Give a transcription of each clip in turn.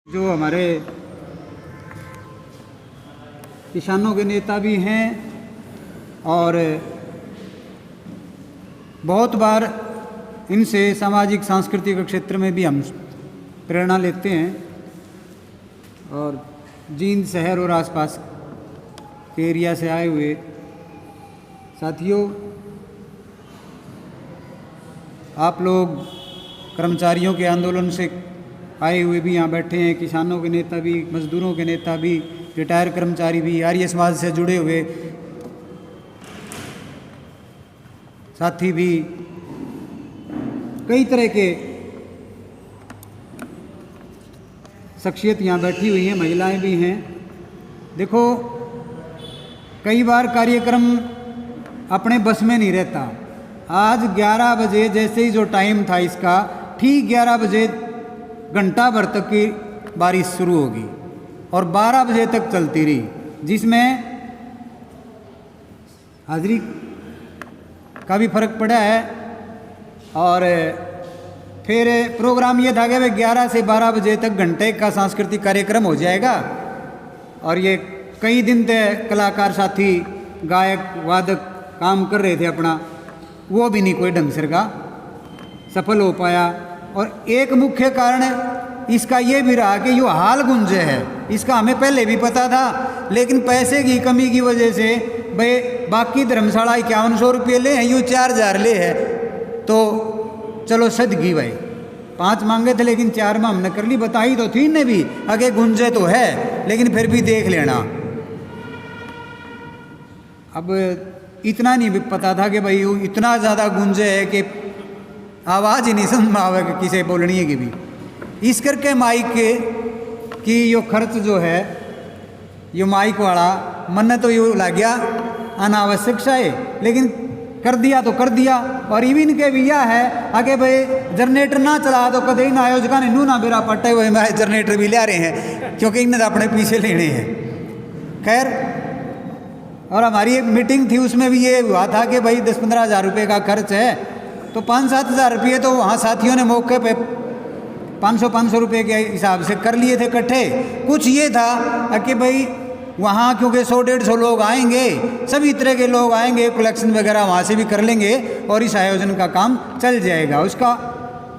जो हमारे किसानों के नेता भी हैं और बहुत बार इनसे सामाजिक सांस्कृतिक क्षेत्र में भी हम प्रेरणा लेते हैं और जींद शहर और आसपास के एरिया से आए हुए साथियों, आप लोग कर्मचारियों के आंदोलन से आए हुए भी यहाँ बैठे हैं, किसानों के नेता भी, मजदूरों के नेता भी, रिटायर कर्मचारी भी, आर्य समाज से जुड़े हुए साथी भी, कई तरह के शख्सियत यहाँ बैठी हुई हैं, महिलाएं भी हैं। देखो, कई बार कार्यक्रम अपने बस में नहीं रहता। आज 11 बजे जैसे ही जो टाइम था इसका, ठीक 11 बजे घंटा भर तक की बारिश शुरू होगी और 12 बजे तक चलती रही, जिसमें हाजिरी का भी फर्क पड़ा है। और फिर प्रोग्राम ये था कि 11 से 12 बजे तक घंटे का सांस्कृतिक कार्यक्रम हो जाएगा और ये कई दिन तक कलाकार साथी, गायक, वादक काम कर रहे थे अपना, वो भी नहीं कोई ढंग से का सफल हो पाया। और एक मुख्य कारण इसका ये भी रहा कि यो हाल गुंजे है, इसका हमें पहले भी पता था, लेकिन पैसे की कमी की वजह से भाई बाकी धर्मशाला 5100 रुपये ले हैं, यूँ 4000 ले है, तो चलो सदगी भाई 5 मांगे थे लेकिन 4 में हमने कर ली। बताई तो थी ने भी आगे गुंजे तो है, लेकिन फिर भी देख लेना। अब इतना नहीं भी पता था कि भाई इतना ज़्यादा गुंजे है कि आवाज़ ही नहीं समझ आवे किसे बोलनी है कि भी। इस करके माइक की यो खर्च जो है, यो माइक वाला मन तो यो लग गया अनावश्यक सा है, लेकिन कर दिया तो कर दिया। और इवन के भी यह है आगे भाई जनरेटर ना चला तो कदे ना आयोजका ने नू ना बेरा पट्टे हुए मैं जनरेटर भी ले रहे हैं, क्योंकि इन्हें अपने पीछे लेने हैं। खैर, और हमारी एक मीटिंग थी, उसमें भी ये हुआ था कि भाई 10-15 हज़ार रुपये का खर्च है, तो 5-7 हज़ार रुपये तो वहाँ साथियों ने मौके पे 500 रुपये के हिसाब से कर लिए थे इकट्ठे। कुछ ये था कि भाई वहाँ क्योंकि 100-150 लोग आएंगे, सभी तरह के लोग आएंगे, कलेक्शन वगैरह वहाँ से भी कर लेंगे और इस आयोजन का काम चल जाएगा। उसका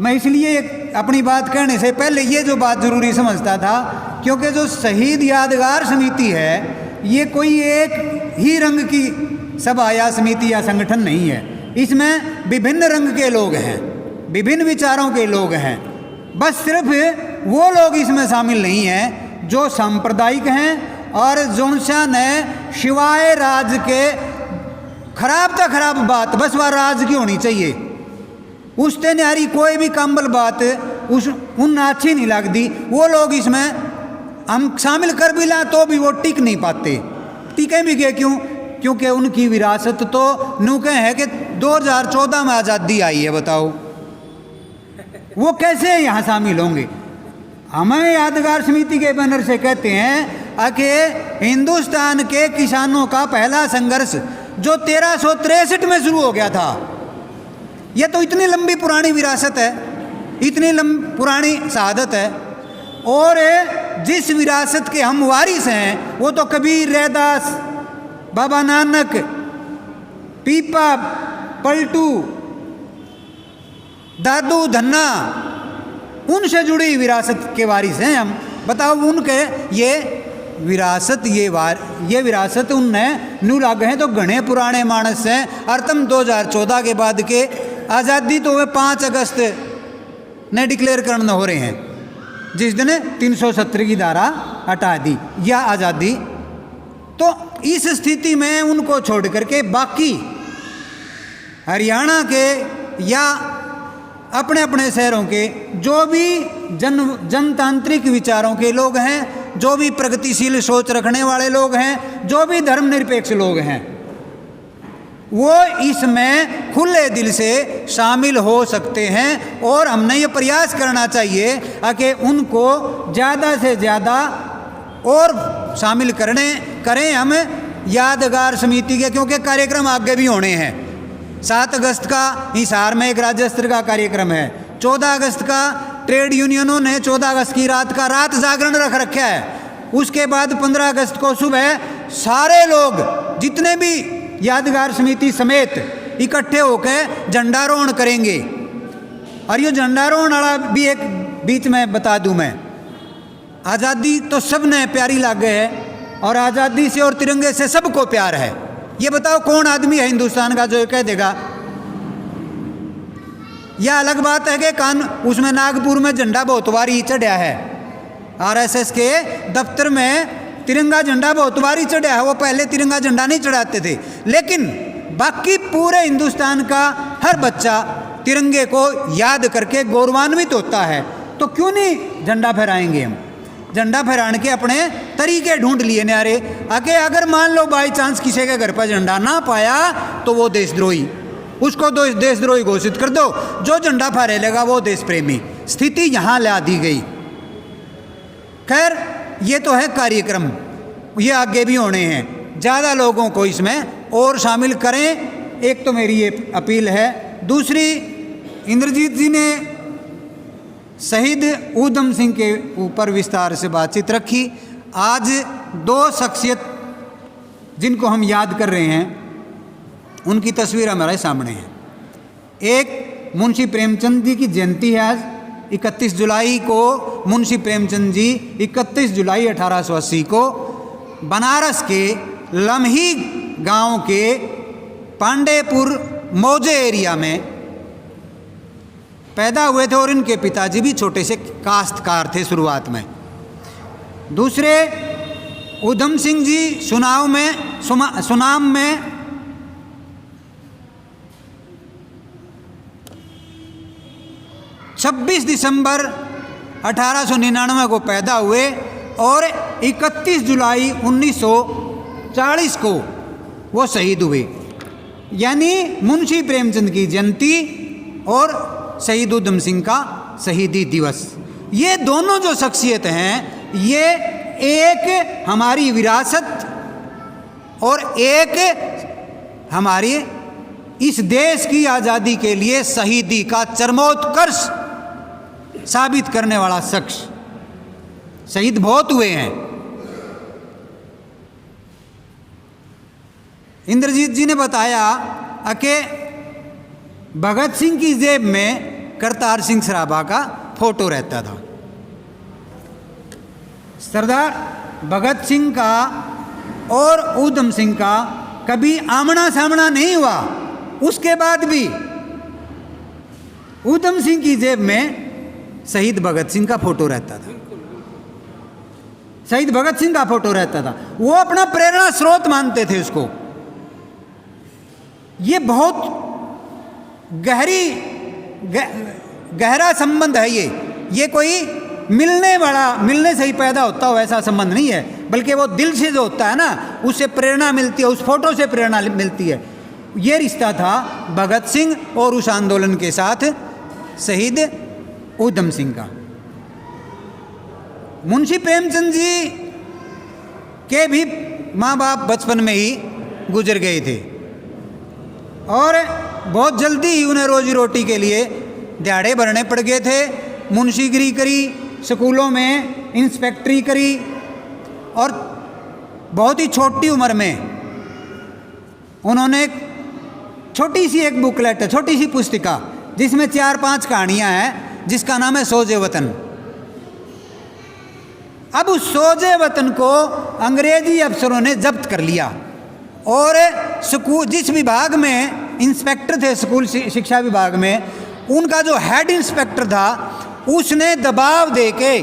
मैं इसलिए अपनी बात कहने से पहले ये जो बात ज़रूरी समझता था, क्योंकि जो शहीद यादगार समिति है ये कोई एक ही रंग की सभा या समिति या संगठन नहीं है। इसमें विभिन्न रंग के लोग हैं, विभिन्न विचारों के लोग हैं। बस सिर्फ वो लोग इसमें शामिल नहीं हैं जो सांप्रदायिक हैं और जोनसा ने शिवाय राज के खराब तो खराब बात बस वह राज की होनी चाहिए, उससे न्यारी कोई भी कम्बल बात उन अच्छी नहीं लगती। वो लोग इसमें हम शामिल कर भी लाएं तो भी वो टिक नहीं पाते। टिके भी गए क्यों? क्योंकि उनकी विरासत तो नूके है कि 2014 में आज़ादी आई है। बताओ वो कैसे यहाँ शामिल होंगे? हमें यादगार समिति के बैनर से कहते हैं कि हिंदुस्तान के किसानों का पहला संघर्ष जो 1363 में शुरू हो गया था, यह तो इतनी लंबी पुरानी विरासत है, इतनी पुरानी शहादत है। और जिस विरासत के हम वारिस हैं वो तो कबीर, रैदास, बाबा नानक, पीपा, पलटू, दादू, धन्ना, उनसे जुड़ी विरासत के वारिस हैं हम। बताओ उनके ये विरासत उनने नू लागे हैं तो घने पुराने मानस हैं। और तुम 2014 के बाद के आज़ादी तो वे 5 अगस्त ने डिक्लेयर करना हो रहे हैं, जिस दिन 370 की धारा हटा दी या आज़ादी। तो इस स्थिति में उनको छोड़ करके बाकी हरियाणा के या अपने अपने शहरों के जो भी जनतांत्रिक विचारों के लोग हैं, जो भी प्रगतिशील सोच रखने वाले लोग हैं, जो भी धर्मनिरपेक्ष लोग हैं, वो इसमें खुले दिल से शामिल हो सकते हैं। और हमने ये प्रयास करना चाहिए कि उनको ज़्यादा से ज़्यादा और शामिल करें हम यादगार समिति के, क्योंकि कार्यक्रम आगे भी होने हैं। 7 अगस्त का हिसार में एक राज्य स्तर का कार्यक्रम है, 14 अगस्त का ट्रेड यूनियनों ने 14 अगस्त की रात का रात जागरण रख रखा है। उसके बाद 15 अगस्त को सुबह सारे लोग जितने भी यादगार समिति समेत इकट्ठे होकर झंडारोहण करेंगे। और ये झंडारोहण वाला भी एक बीच में बता दूं मैं, आज़ादी तो सब ने प्यारी लागे है और आज़ादी से और तिरंगे से सबको प्यार है। ये बताओ कौन आदमी है हिंदुस्तान का जो ये कह देगा? यह अलग बात है कि उसमें नागपुर में झंडा बहुत बारी चढ़ा है, आरएसएस के दफ्तर में तिरंगा झंडा बहुत बारी चढ़ा है। वो पहले तिरंगा झंडा नहीं चढ़ाते थे, लेकिन बाकी पूरे हिंदुस्तान का हर बच्चा तिरंगे को याद करके गौरवान्वित होता है। तो क्यों नहीं झंडा फहराएंगे हम? झंडा फहराने के अपने तरीके ढूंढ लिए न्यारे आके। अगर मान लो बाई चांस किसी के घर पर झंडा ना पाया तो वो देशद्रोही, उसको देशद्रोही घोषित कर दो। जो झंडा फहराएगा वो देश प्रेमी। स्थिति यहाँ ला दी गई। खैर ये तो है कार्यक्रम, ये आगे भी होने हैं। ज़्यादा लोगों को इसमें और शामिल करें, एक तो मेरी ये अपील है। दूसरी, इंद्रजीत जी ने शहीद ऊधम सिंह के ऊपर विस्तार से बातचीत रखी। आज दो शख्सियत जिनको हम याद कर रहे हैं उनकी तस्वीर हमारे सामने है। एक मुंशी प्रेमचंद जी की जयंती है आज 31 जुलाई को। मुंशी प्रेमचंद जी 31 जुलाई 1880 को बनारस के लम्ही गांव के पांडेपुर मौजे एरिया में पैदा हुए थे और इनके पिताजी भी छोटे से काश्तकार थे शुरुआत में। दूसरे ऊधम सिंह जी सुनाम में 26 दिसंबर 1899 को पैदा हुए और 31 जुलाई 1940 को वो शहीद हुए। यानी मुंशी प्रेमचंद की जयंती और शहीद ऊधम सिंह का शहीदी दिवस, ये दोनों जो शख्सियत हैं ये एक हमारी विरासत और एक हमारी इस देश की आज़ादी के लिए शहीदी का चरमोत्कर्ष साबित करने वाला शख्स। शहीद बहुत हुए हैं। इंद्रजीत जी ने बताया कि भगत सिंह की जेब में करतार सिंह सराभा का फोटो रहता था। सरदार भगत सिंह का और ऊधम सिंह का कभी आमना सामना नहीं हुआ। उसके बाद भी ऊधम सिंह की जेब में शहीद भगत सिंह का फोटो रहता था। शहीद भगत सिंह का फोटो रहता था। वो अपना प्रेरणा स्रोत मानते थे उसको। ये बहुत गहरा संबंध है। ये कोई मिलने से ही पैदा होता हो ऐसा संबंध नहीं है, बल्कि वो दिल से जो होता है ना, उससे प्रेरणा मिलती है, उस फोटो से प्रेरणा मिलती है। ये रिश्ता था भगत सिंह और उस आंदोलन के साथ शहीद ऊधम सिंह का। मुंशी प्रेमचंद जी के भी माँ बाप बचपन में ही गुजर गए थे और बहुत जल्दी ही उन्हें रोजी रोटी के लिए दिहाड़े भरने पड़ गए थे। मुंशीगिरी करी, स्कूलों में इंस्पेक्टरी करी और बहुत ही छोटी उम्र में उन्होंने छोटी सी एक बुकलेट है, छोटी सी पुस्तिका जिसमें 4-5 कहानियाँ हैं, जिसका नाम है सोजे वतन। अब उस सोजे वतन को अंग्रेजी अफसरों ने जब्त कर लिया और स्कूल जिस विभाग में इंस्पेक्टर थे, स्कूल शिक्षा विभाग में, उनका जो हेड इंस्पेक्टर था उसने दबाव देके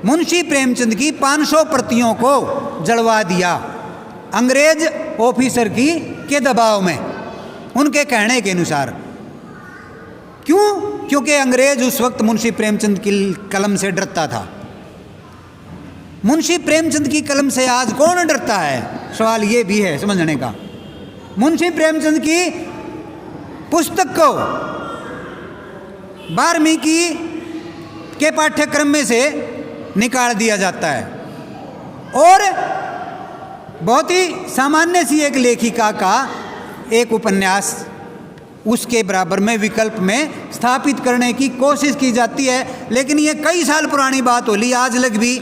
मुंशी प्रेमचंद की 500 प्रतियों को जड़वा दिया अंग्रेज ऑफिसर के दबाव में, उनके कहने के अनुसार। क्यों? क्योंकि अंग्रेज उस वक्त मुंशी प्रेमचंद की कलम से डरता था। मुंशी प्रेमचंद की कलम से आज कौन डरता है? सवाल ये भी है समझने का। मुंशी प्रेमचंद की पुस्तक को 12वीं के पाठ्यक्रम में से निकाल दिया जाता है और बहुत ही सामान्य सी एक लेखिका का एक उपन्यास उसके बराबर में विकल्प में स्थापित करने की कोशिश की जाती है। लेकिन ये कई साल पुरानी बात होली, आज लग भी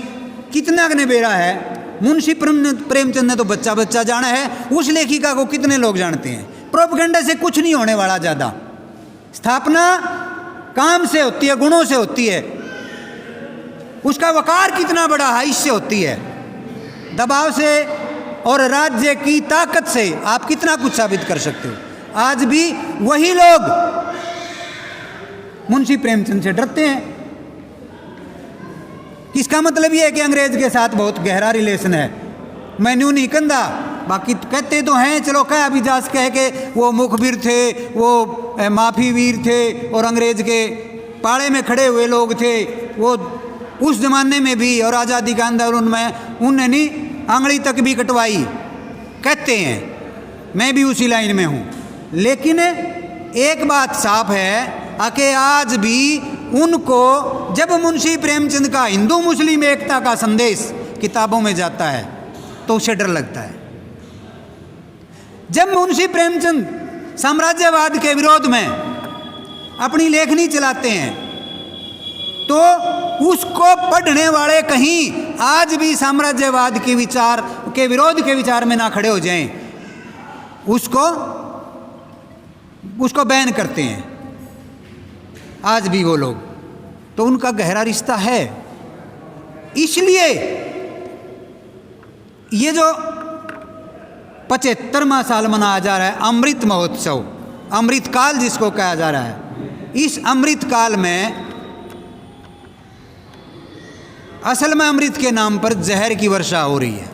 कितना ने बेरा है। मुंशी प्रेमचंद ने तो बच्चा बच्चा जाना है, उस लेखिका को कितने लोग जानते हैं। प्रोपेगेंडा से कुछ नहीं होने वाला ज़्यादा। स्थापना काम से होती है, गुणों से होती है, उसका वकार कितना बड़ा है इससे होती है। दबाव से और राज्य की ताकत से आप कितना कुछ साबित कर सकते हो। आज भी वही लोग मुंशी प्रेमचंद से डरते हैं। इसका मतलब यह है कि अंग्रेज के साथ बहुत गहरा रिलेशन है। मैं न्यू नहीं कंधा, बाकी कहते तो हैं, चलो क्या अभी जास कह के वो मुखबिर थे, वो माफी वीर थे और अंग्रेज के पाड़े में खड़े हुए लोग थे। वो उस जमाने में भी और आज़ादी के आंदोलन में उनने नहीं आंगली तक भी कटवाई, कहते हैं। मैं भी उसी लाइन में हूँ। लेकिन एक बात साफ है कि आज भी उनको जब मुंशी प्रेमचंद का हिंदू मुस्लिम एकता का संदेश किताबों में जाता है तो उसे डर लगता है। जब मुंशी प्रेमचंद साम्राज्यवाद के विरोध में अपनी लेखनी चलाते हैं तो उसको पढ़ने वाले कहीं आज भी साम्राज्यवाद के विचार के विरोध के विचार में ना खड़े हो जाएं, उसको बैन करते हैं आज भी वो लोग। तो उनका गहरा रिश्ता है। इसलिए ये जो 75वां साल मनाया जा रहा है अमृत महोत्सव, अमृत काल जिसको कहा जा रहा है, इस अमृत काल में असल में अमृत के नाम पर जहर की वर्षा हो रही है।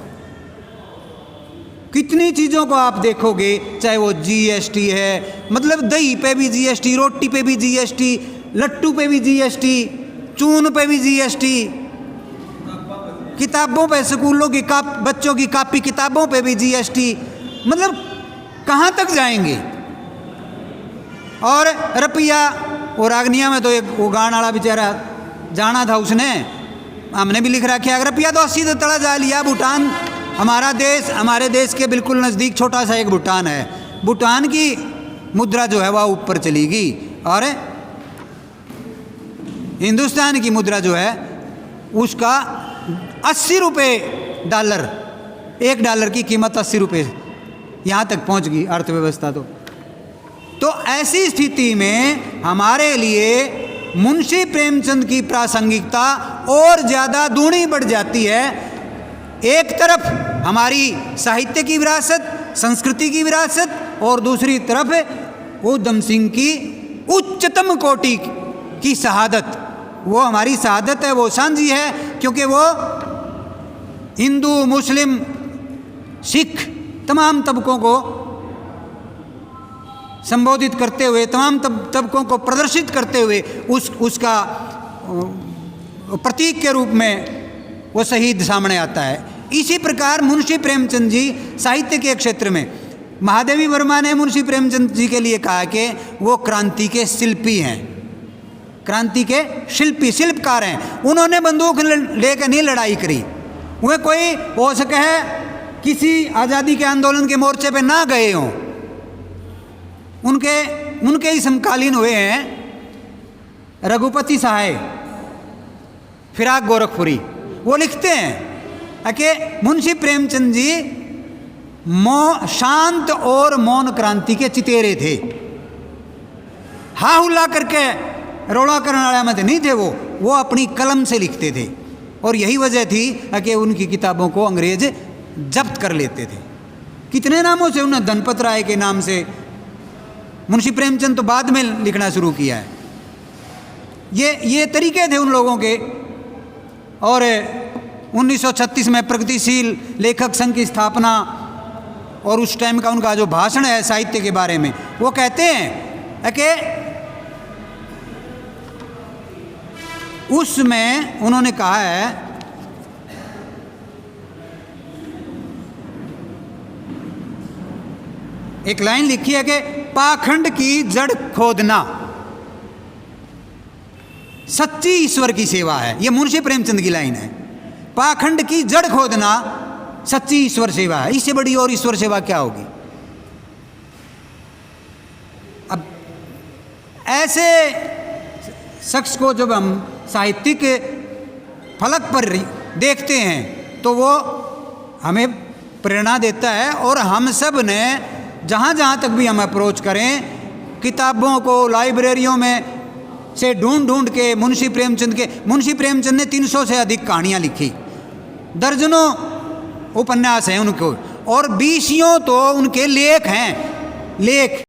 कितनी चीज़ों को आप देखोगे, चाहे वो जीएसटी है, मतलब दही पे भी जीएसटी, रोटी पे भी जीएसटी, लट्टू पे भी जीएसटी, चून पे भी जीएसटी, किताबों पे, स्कूलों की बच्चों की कापी किताबों पे भी जीएसटी। मतलब कहाँ तक जाएंगे। और रुपया और रागनिया में तो एक वो गाना वाला बेचारा जाना था, उसने हमने भी लिख रखा है, रुपया तो 80 तड़ा जा लिया। भूटान हमारे देश के बिल्कुल नज़दीक छोटा सा एक भूटान है, भूटान की मुद्रा जो है वह ऊपर चलेगी और हिंदुस्तान की मुद्रा जो है उसका 80 रुपये डॉलर, $1 की कीमत 80 रुपये यहाँ तक पहुँच गई अर्थव्यवस्था। तो ऐसी स्थिति में हमारे लिए मुंशी प्रेमचंद की प्रासंगिकता और ज़्यादा दूनी बढ़ जाती है। एक तरफ हमारी साहित्य की विरासत, संस्कृति की विरासत, और दूसरी तरफ उधम सिंह की उच्चतम कोटि की शहादत। वो हमारी शहादत है, वो सांझी है, क्योंकि वो हिंदू मुस्लिम सिख तमाम तबकों को संबोधित करते हुए, तमाम तबकों को प्रदर्शित करते हुए उसका प्रतीक के रूप में वो शहीद सामने आता है। इसी प्रकार मुंशी प्रेमचंद जी साहित्य के क्षेत्र में, महादेवी वर्मा ने मुंशी प्रेमचंद जी के लिए कहा कि वो क्रांति के शिल्पी हैं, क्रांति के शिल्पकार हैं। उन्होंने बंदूक लेकर नहीं लड़ाई करी, वह कोई हो सके है किसी आज़ादी के आंदोलन के मोर्चे पे ना गए हों, उनके ही समकालीन हुए हैं रघुपति सहाय, फिराक गोरखपुरी। वो लिखते हैं कि मुंशी प्रेमचंद जी शांत और मौन क्रांति के चितेरे थे। हा हुल्ला करके रोड़ा करने वाला मत नहीं थे, वो अपनी कलम से लिखते थे। और यही वजह थी कि उनकी किताबों को अंग्रेज जब्त कर लेते थे। कितने नामों से, उन्होंने धनपत राय के नाम से, मुंशी प्रेमचंद तो बाद में लिखना शुरू किया है। ये तरीके थे उन लोगों के। और 1936 में प्रगतिशील लेखक संघ की स्थापना और उस टाइम का उनका जो भाषण है साहित्य के बारे में, वो कहते हैं कि उसमें उन्होंने कहा है, एक लाइन लिखी है कि पाखंड की जड़ खोदना सच्ची ईश्वर की सेवा है। यह मुंशी प्रेमचंद की लाइन है। पाखंड की जड़ खोदना सच्ची ईश्वर सेवा है। इससे बड़ी और ईश्वर सेवा क्या होगी। अब ऐसे शख्स को जब हम साहित्यिक फलक पर देखते हैं तो वो हमें प्रेरणा देता है। और हम सब ने जहाँ जहाँ तक भी हम अप्रोच करें, किताबों को लाइब्रेरियों में से ढूंढ के मुंशी प्रेमचंद ने 300 से अधिक कहानियाँ लिखी, दर्जनों उपन्यास हैं उनको, और 20 तो उनके लेख हैं, लेख।